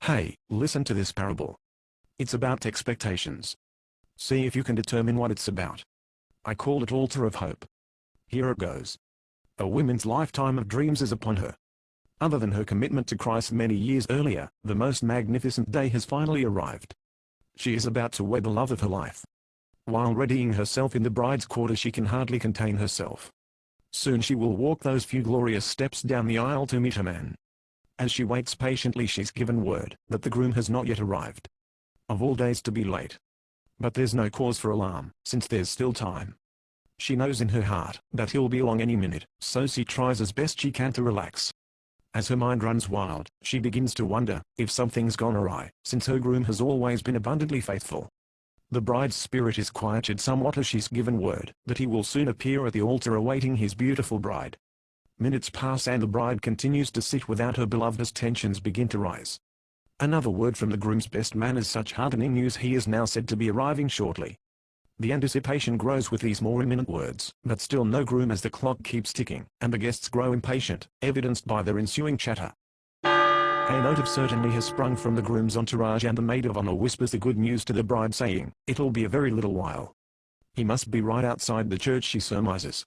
Hey, listen to this parable. It's about expectations. See if you can determine what it's about. I call it Altar of Hope. Here it goes. A woman's lifetime of dreams is upon her. Other than her commitment to Christ many years earlier, the most magnificent day has finally arrived. She is about to wed the love of her life. While readying herself in the bride's quarters, she can hardly contain herself. Soon she will walk those few glorious steps down the aisle to meet her man. As she waits patiently, she's given word that the groom has not yet arrived. Of all days to be late. But there's no cause for alarm, since there's still time. She knows in her heart that he'll be along any minute, so she tries as best she can to relax. As her mind runs wild, she begins to wonder if something's gone awry, since her groom has always been abundantly faithful. The bride's spirit is quieted somewhat as she's given word that he will soon appear at the altar awaiting his beautiful bride. Minutes pass and the bride continues to sit without her beloved as tensions begin to rise. Another word from the groom's best man is such heartening news: he is now said to be arriving shortly. The anticipation grows with these more imminent words, but still no groom as the clock keeps ticking, and the guests grow impatient, evidenced by their ensuing chatter. A note of certainty has sprung from the groom's entourage, and the maid of honor whispers the good news to the bride, saying, "It'll be a very little while." He must be right outside the church, she surmises.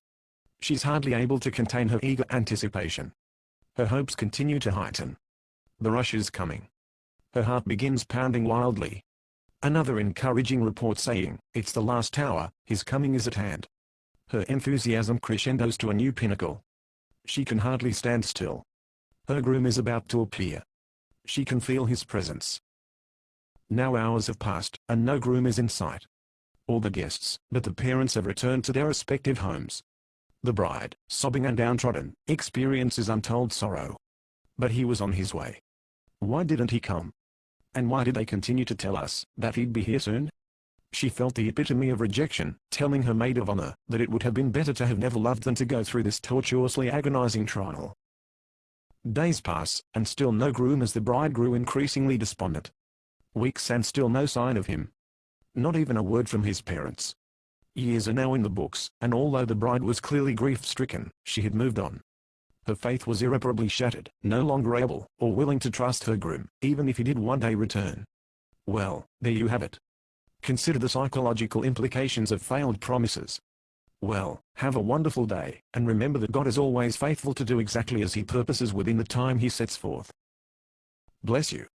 She's hardly able to contain her eager anticipation. Her hopes continue to heighten. The rush is coming. Her heart begins pounding wildly. Another encouraging report saying, "It's the last hour, his coming is at hand." Her enthusiasm crescendos to a new pinnacle. She can hardly stand still. Her groom is about to appear. She can feel his presence. Now hours have passed, and no groom is in sight. All the guests, but the parents, have returned to their respective homes. The bride, sobbing and downtrodden, experiences untold sorrow. But he was on his way. Why didn't he come? And why did they continue to tell us that he'd be here soon? She felt the epitome of rejection, telling her maid of honor that it would have been better to have never loved than to go through this tortuously agonizing trial. Days pass, and still no groom as the bride grew increasingly despondent. Weeks and still no sign of him. Not even a word from his parents. Years are now in the books, and although the bride was clearly grief-stricken, she had moved on. Her faith was irreparably shattered, no longer able or willing to trust her groom, even if he did one day return. Well, there you have it. Consider the psychological implications of failed promises. Well, have a wonderful day, and remember that God is always faithful to do exactly as he purposes within the time he sets forth. Bless you.